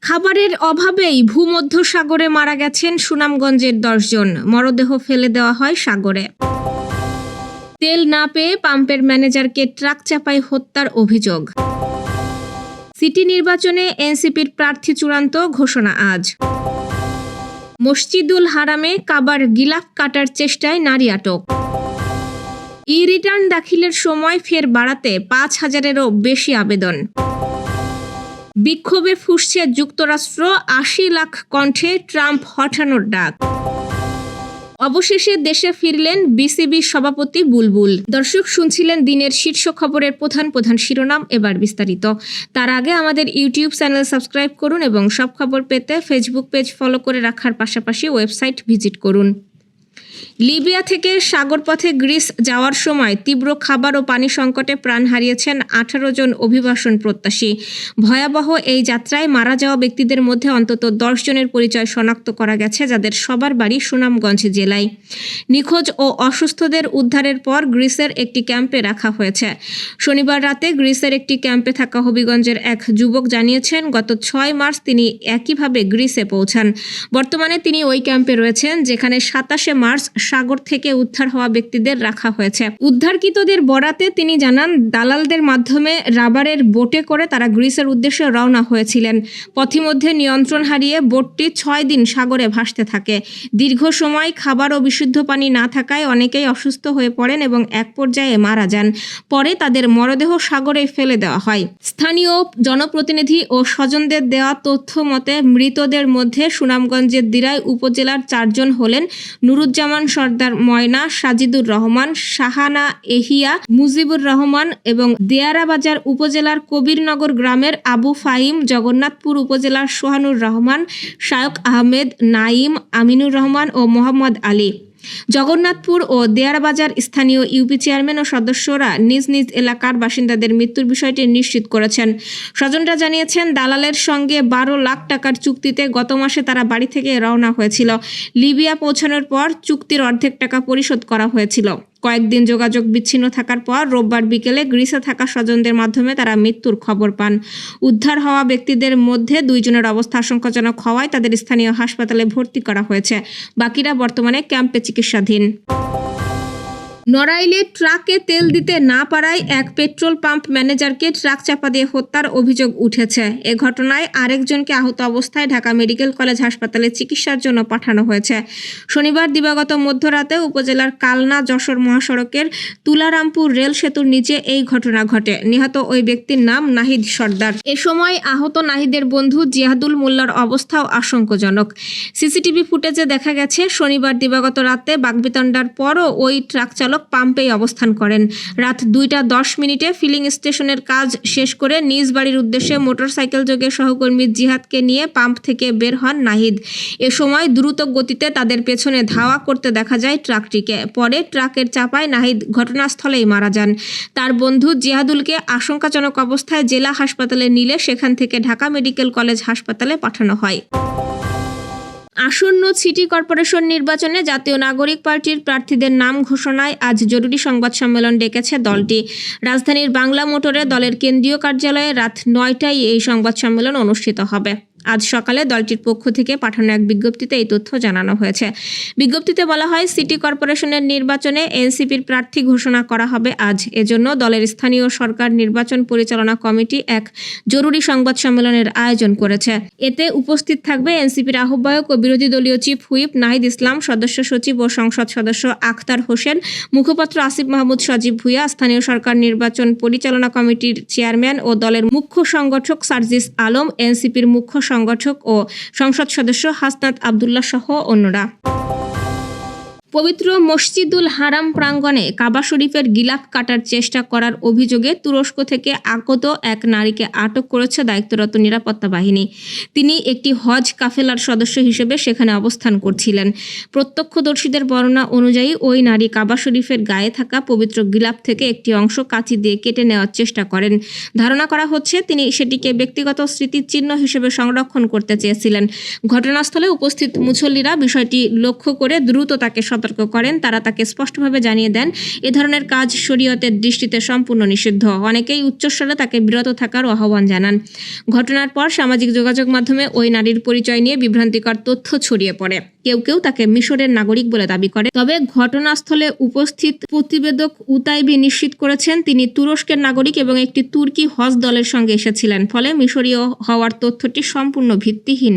খাবারের অভাবেই ভূমধ্যসাগরে মারা গেছেন সুনামগঞ্জের 10 জন। মরদেহ ফেলে দেওয়া হয় সাগরে। তেল না পেয়ে পাম্পের ম্যানেজারকে ট্রাক চাপায় হত্যার অভিযোগ। সিটি নির্বাচনে এনসিপির প্রার্থী চূড়ান্ত ঘোষণা আজ। মসজিদুল হারামে কাবার গিলাফ কাটার চেষ্টায় নারী আটক। রিটার্ন দাখিলের সময় ফের বাড়াতে 5,000-এরও বেশি আবেদন। বিক্ষোভে ফুঁসছে যুক্তরাষ্ট্র, 80 লাখ কণ্ঠে ট্রাম্প হটানোর ডাক। অবশেষে দেশে ফিরলেন বিসিবি সভাপতি বুলবুল। দর্শক, শুনছিলেন দিনের শীর্ষ খবরের প্রধান শিরোনাম, এবার বিস্তারিত। তার আগে আমাদের ইউটিউব চ্যানেল সাবস্ক্রাইব করুন এবং সব খবর পেতে ফেসবুক পেজ ফলো করে রাখার পাশাপাশি ওয়েবসাইট ভিজিট করুন। লিবিয়া থেকে সাগরপথে গ্রিস যাওয়ার সময় তীব্র খাবার ও পানি সংকটে প্রাণ হারিয়েছেন 18 জন অভিবাসন প্রত্যাশী। ভয়াবহ এই যাত্রায় মারা যাওয়া ব্যক্তিদের মধ্যে অন্তত 10 জনের পরিচয় শনাক্ত করা গেছে, যাদের সবার বাড়ি সুনামগঞ্জ জেলায়। নিখোঁজ ও অসুস্থদের উদ্ধারের পর গ্রিসের একটি ক্যাম্পে রাখা হয়েছে। শনিবার রাতে গ্রিসের একটি ক্যাম্পে থাকা হবিগঞ্জের এক যুবক জানিয়েছেন, গত 6 মার্চ তিনি একইভাবে গ্রিসে পৌঁছান। বর্তমানে তিনি ওই ক্যাম্পে রয়েছেন, যেখানে 27 মার্চ সাগর থেকে উদ্ধার হওয়া ব্যক্তিদের রাখা হয়েছে। উদ্ধারকৃতদের বরাতে তিনি জানান, দালালদের মাধ্যমে রাবারের বোটে করে তারা গ্রিসের উদ্দেশ্যে রওনা হয়েছিলেন। পথিমধ্যে নিয়ন্ত্রণ হারিয়ে বোটটি 6 দিন সাগরে ভাসতে থাকে। দীর্ঘ সময় খাবার ও বিশুদ্ধ পানি না থাকায় অনেকেই অসুস্থ হয়ে পড়েন এবং এক পর্যায়ে মারা যান। পরে তাদের মরদেহ সাগরে ফেলে দেওয়া হয়। স্থানীয় জনপ্রতিনিধি ও স্বজনদের দেওয়া তথ্য মতে মৃতদের মধ্যে সুনামগঞ্জের দিরাই উপজেলার 4 জন হলেন নুরুজ্জামান সর্দার ময়না, সাজিদুর রহমান, শাহানা এহিয়া, মুজিবুর রহমান এবং দেয়ারাবাজার উপজেলার কবিরনগর গ্রামের আবু ফাহিম, জগন্নাথপুর উপজেলার সোহানুর রহমান, শায়ক আহমেদ, নাইম, আমিনুর রহমান ও মোহাম্মদ আলী। জগন্নাথপুর ও দেয়ারাবাজার স্থানীয় ইউপি চেয়ারম্যান ও সদস্যরা নিজ নিজ এলাকার বাসিন্দাদের মৃত্যুর বিষয়টি নিশ্চিত করেছেন। স্বজনরা জানিয়েছেন, দালালের সঙ্গে 12 লাখ টাকার চুক্তিতে গত মাসে তারা বাড়ি থেকে রওনা হয়েছিল। লিবিয়া পৌঁছানোর পর চুক্তির অর্ধেক টাকা পরিশোধ করা হয়েছিল। কয়েকদিন যোগাযোগ বিচ্ছিন্ন থাকার পর রোববার বিকেলে গ্রিসে থাকা স্বজনদের মাধ্যমে তারা মৃত্যুর খবর পান। উদ্ধার হওয়া ব্যক্তিদের মধ্যে 2 জনের অবস্থা আশঙ্কাজনক হওয়ায় তাদের স্থানীয় হাসপাতালে ভর্তি করা হয়েছে। বাকিরা বর্তমানে ক্যাম্পে চিকিৎসাধীন। নড়াইলে ট্রাকে তেল দিতে না পারায় এক পেট্রোল পাম্প ম্যানেজারকে ট্রাক চাপা দিয়ে হত্যার অভিযোগ উঠেছে। এ ঘটনায় আরেকজনকে আহত অবস্থায় ঢাকা মেডিকেল কলেজ হাসপাতালে চিকিৎসার জন্য পাঠানো হয়েছে। শনিবার দিবাগত মধ্যরাতে উপজেলার কালনা যশোর মহাসড়কের তুলারামপুর রেল সেতুর নিচে এই ঘটনা ঘটে। নিহত ওই ব্যক্তির নাম নাহিদ সর্দার। এ সময় আহত নাহিদের বন্ধু জিয়াদুল মোল্লার অবস্থাও আশঙ্কাজনক। সিসিটিভি ফুটেজে দেখা গেছে, শনিবার দিবাগত রাতে বাগবিতণ্ডার পরও ওই ট্রাক চালক পাম্পেই অবস্থান করেন। রাত 2:10 ফিলিং স্টেশনের কাজ শেষ করে নিজ বাড়ির উদ্দেশ্যে মোটরসাইকেল যোগে সহকর্মী জিহাদকে নিয়ে পাম্প থেকে বের হন নাহিদ। এ সময় দ্রুত গতিতে তাদের পেছনে ধাওয়া করতে দেখা যায় ট্রাকটিকে। পরে ট্রাকের চাপায় নাহিদ ঘটনাস্থলেই মারা যান। তার বন্ধু জিহাদুলকে আশঙ্কাজনক অবস্থায় জেলা হাসপাতালে নিলে সেখান থেকে ঢাকা মেডিকেল কলেজ হাসপাতালে পাঠানো হয়। আসন্ন সিটি কর্পোরেশন নির্বাচনে জাতীয় নাগরিক পার্টির প্রার্থীদের নাম ঘোষণায় আজ জরুরি সংবাদ সম্মেলন ডেকেছে দলটি। রাজধানীর বাংলা মোটরে দলের কেন্দ্রীয় কার্যালয়ে রাত 9টায় এই সংবাদ সম্মেলন অনুষ্ঠিত হবে। আজ সকালে দলটির পক্ষ থেকে পাঠানো এক বিজ্ঞপ্তিতে এই তথ্য জানানো হয়েছে। বিজ্ঞপ্তিতে বলা হয়, সিটি কর্পোরেশনের নির্বাচনে এনসিপির প্রার্থী ঘোষণা করা হবে আজ। এজন্য দলের স্থানীয় সরকার নির্বাচন পরিচালনা কমিটি এক জরুরি সংবাদ সম্মেলনের আয়োজন করেছে। এতে উপস্থিত থাকবে এনসিপির আহ্বায়ক ও বিরোধী দলীয় চিফ হুইপ নাহিদ ইসলাম, সদস্য সচিব ও সংসদ সদস্য আখতার হোসেন, মুখপাত্র আসিফ মাহমুদ সজীব ভুঁইয়া, স্থানীয় সরকার নির্বাচন পরিচালনা কমিটির চেয়ারম্যান ও দলের মুখ্য সংগঠক সার্জিস আলম, এনসিপির মুখ্য সংগঠক ও সংসদ সদস্য হাসনাত আব্দুল্লাহ সহ অন্যরা। পবিত্র মসজিদুল হারাম প্রাঙ্গণে কাবা শরীফের গিলাফ কাটার চেষ্টা করার অভিযোগে তুরস্ক থেকে আগত এক নারীকে আটক করেছে দায়িত্বরত নিরাপত্তা বাহিনী। তিনি একটি হজ কাফেলার সদস্য হিসেবে সেখানে অবস্থান করছিলেন। প্রত্যক্ষদর্শীদের বর্ণনা অনুযায়ী ওই নারী কাবা শরীফের গায়ে থাকা পবিত্র গিলাফ থেকে একটি অংশ কাঁচি দিয়ে কেটে নেওয়ার চেষ্টা করেন। ধারণা করা হচ্ছে তিনি সেটিকে ব্যক্তিগত স্মৃতিচিহ্ন হিসেবে সংরক্ষণ করতে চেয়েছিলেন। ঘটনাস্থলে উপস্থিত মুসল্লিরা বিষয়টি লক্ষ্য করে দ্রুত তাকে সতর্ক করেন, তারা তাকে স্পষ্টভাবে জানিয়ে দেন এ ধরনের কাজ শরীয়তের দৃষ্টিতে সম্পূর্ণ নিষিদ্ধ। অনেকেই উচ্চস্বরে তাকে বিরত থাকার আহ্বান জানান। ঘটনার পর সামাজিক যোগাযোগ মাধ্যমে ওই নারীর পরিচয় নিয়ে বিভ্রান্তিকর তথ্য ছড়িয়ে পড়ে। কেউ কেউ তাকে মিশরের নাগরিক বলে দাবি করে, তবে ঘটনাস্থলে উপস্থিত প্রতিবেদক উতাইবি নিশ্চিত করেছেন তিনি তুরস্কের নাগরিক এবং একটি তুর্কি হজ দলের সঙ্গে এসেছিলেন, ফলে মিশরীয় হওয়ার তথ্যটি সম্পূর্ণ ভিত্তিহীন।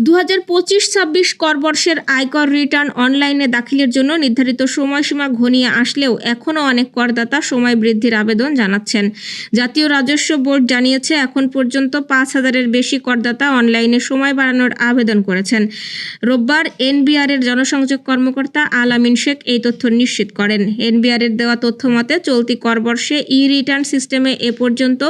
2025-26 করবর্ষের আয়কর রিটার্ন অনলাইনে দাখিলের জন্য নির্ধারিত সময়সীমা ঘনিয়ে আসলেও এখনও অনেক করদাতা সময় বৃদ্ধির আবেদন জানাচ্ছেন। জাতীয় রাজস্ব বোর্ড জানিয়েছে, এখন পর্যন্ত 5,000-এর বেশি করদাতা অনলাইনে সময় বাড়ানোর আবেদন করেছেন। রোববার এনবিআর-এর জনসংযোগ কর্মকর্তা আল আমিন শেখ এই তথ্য নিশ্চিত করেন। এনবিআর-এর দেওয়া তথ্য মতে চলতি করবর্ষে ই-রিটার্ন সিস্টেমে এ পর্যন্ত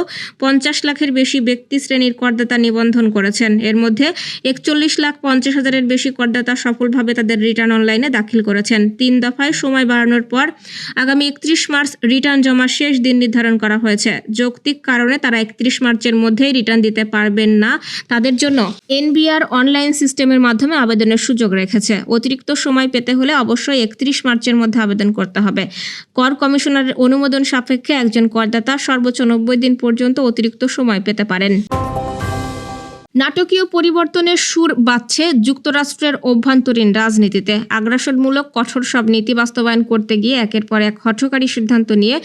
50 লাখের বেশি ব্যক্তি শ্রেণীর করদাতা নিবন্ধন করেছেন। এর মধ্যে 41,50,000-এর বেশি করদাতা সফলভাবে তাদের রিটার্ন অনলাইনে দাখিল করেছেন। 3 দফায় সময় বাড়ানোর পর আগামী 31 মার্চ রিটার্ন জমার শেষ দিন নির্ধারণ করা হয়েছে। যৌক্তিক কারণে তারা 31 মার্চের মধ্যেই রিটার্ন দিতে পারবেন না, তাদের জন্য এনবিআর অনলাইন সিস্টেমের মাধ্যমে আবেদনের সুযোগ রেখেছে। অতিরিক্ত সময় পেতে হলে অবশ্যই 31 মার্চের মধ্যে আবেদন করতে হবে। কর কমিশনারের অনুমোদন সাপেক্ষে একজন করদাতা সর্বোচ্চ 90 দিন পর্যন্ত অতিরিক্ত সময় পেতে পারেন। নাটকীয় পরিবর্তনের সুর বাজছে যুক্তরাষ্ট্রের অভ্যন্তরীণ রাজনীতিতে। আগ্রাসনমূলক কঠোর সব নীতি বাস্তবায়ন করতে গিয়ে একের পর এক হঠকারী সিদ্ধান্ত নিয়ে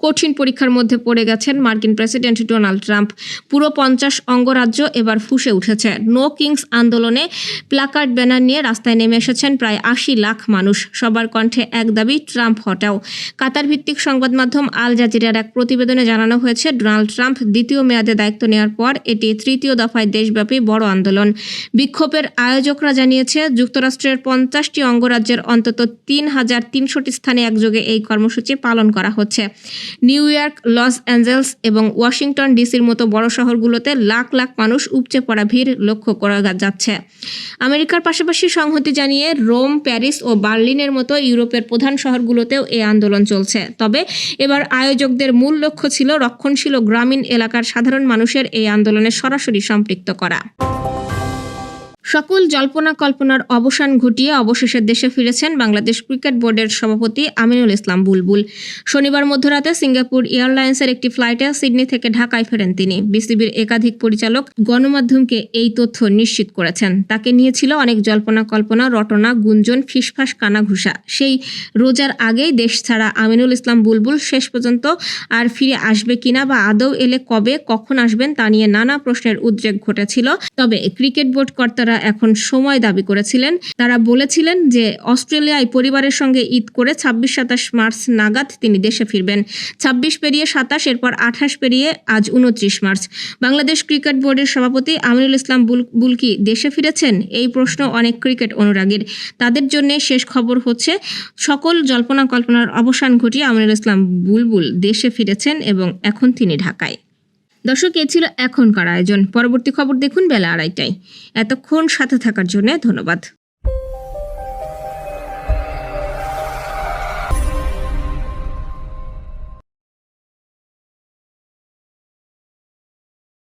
কঠিন পরীক্ষার মধ্যে পড়ে গেছেন মার্কিন প্রেসিডেন্ট ডোনাল্ড ট্রাম্প। পুরো 50 অঙ্গরাজ্য এবার ফুঁসে উঠেছে। নো কিংস আন্দোলনে প্লাকার্ড ব্যানার নিয়ে রাস্তায় নেমে এসেছেন প্রায় 80 লাখ মানুষ। সবার কণ্ঠে এক দাবি, ট্রাম্প হটাও। কাতার ভিত্তিক সংবাদ মাধ্যম আল জাজিরার এক প্রতিবেদনে জানানো হয়েছে, ডোনাল্ড ট্রাম্প দ্বিতীয় মেয়াদে দায়িত্ব নেওয়ার পর এটি তৃতীয় দফায় দেশব্যাপী বড় আন্দোলন। বিক্ষোভের আয়োজকরা জানিয়েছে, যুক্তরাষ্ট্রের 50টি অঙ্গরাজ্যের অন্তত 3,300টি স্থানে একযোগে এই কর্মসূচি পালন করা হচ্ছে। নিউ ইয়র্ক, লস অ্যাঞ্জেলস এবং ওয়াশিংটন ডিসির মতো বড় শহরগুলোতে লাখ লাখ মানুষ উপচে পড়া ভিড় লক্ষ্য করা যাচ্ছে। আমেরিকার পাশাপাশি সংহতি জানিয়ে রোম, প্যারিস ও বার্লিনের মতো ইউরোপের প্রধান শহরগুলোতেও এই আন্দোলন চলছে। তবে এবার আয়োজকদের মূল লক্ষ্য ছিল রক্ষণশীল গ্রামীণ এলাকার সাধারণ মানুষের এই আন্দোলনে সরাসরি সম্পৃক্ত করা। সকল জল্পনা কল্পনার অবসান ঘটিয়ে অবশেষে দেশে ফিরেছেন বাংলাদেশ ক্রিকেট বোর্ডের সভাপতি আমিনুল ইসলাম বুলবুল। শনিবার মধ্যরাতে সিঙ্গাপুর এয়ারলাইন্সের একটি ফ্লাইটে সিডনি থেকে ঢাকায় ফেরেন তিনি। বিসিবির একাধিক পরিচালক গণমাধ্যমকে এই তথ্য নিশ্চিত করেছেন। তাকে নিয়েছিল অনেক জল্পনা কল্পনা, রটনা, গুঞ্জন, ফিসফাস, কানাঘুষা। সেই রোজার আগেই দেশ ছাড়া আমিনুল ইসলাম বুলবুল শেষ পর্যন্ত আর ফিরে আসবে কিনা বা আদৌ এলে কবে, কখন আসবেন তা নিয়ে নানা প্রশ্নের উদ্রেক ঘটেছিল। তবে ক্রিকেট বোর্ড কর্তারা এখন সময় দাবি করেছিলেন। তারা বলেছিলেন যে অস্ট্রেলিয়ায় পরিবারের সঙ্গে ঈদ করে 26-27 মার্চ নাগাদ তিনি দেশে ফিরবেন। 26 পেরিয়ে 27, এরপর 28 পেরিয়ে আজ 29 মার্চ। বাংলাদেশ ক্রিকেট বোর্ডের সভাপতি আমিনুল ইসলাম বুলবুল কি দেশে ফিরেছেন? এই প্রশ্ন অনেক ক্রিকেট অনুরাগীর। তাদের জন্য শেষ খবর হচ্ছে, সকল জল্পনা কল্পনার অবসান ঘটিয়ে আমিনুল ইসলাম বুলবুল দেশে ফিরেছেন এবং এখন তিনি ঢাকায়। দর্শক, এ ছিল এখনকার আয়োজন। পরবর্তী খবর দেখুন বেলা 2:30টায়। এতক্ষণ সাথে থাকার জন্য ধন্যবাদ।